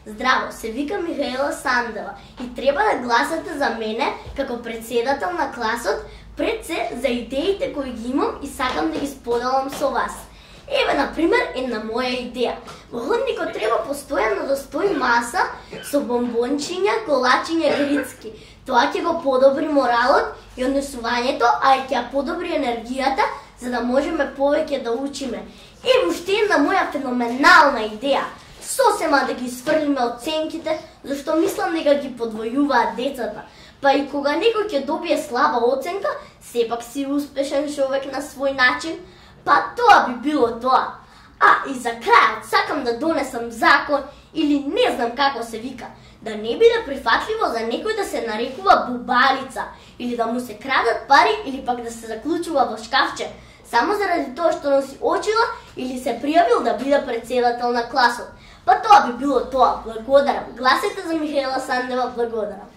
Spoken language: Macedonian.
Здраво, се вика Михаела Сандева и треба да гласате за мене како председател на класот, пред се за идеите кои ги имам и сакам да ги споделам со вас. Еве, например, една моја идеја. Во ходникот треба постојано да стои маса со бомбончиња, колачиња грицки. Тоа ќе го подобри моралот и однесувањето, а и ќе подобри енергијата, за да можеме повеќе да учиме. Еве уште една моја феноменална идеја. Сосема да ги сврлиме оценките, зашто мислам дека ги подвојуваат децата. Па и кога некој ќе добие слаба оценка, сепак си успешен човек на свој начин. Па тоа би било тоа. А, и за крајот сакам да донесам закон, или не знам како се вика, да не биде прифатливо за некој да се нарекува бубалица, или да му се крадат пари, или пак да се заклучува во шкафче, само заради тоа што носи очила или се пријавил да биде председател на класот. Па тоа би било тоа. Благодарам. Гласете за Михаела Сандева. Благодарам.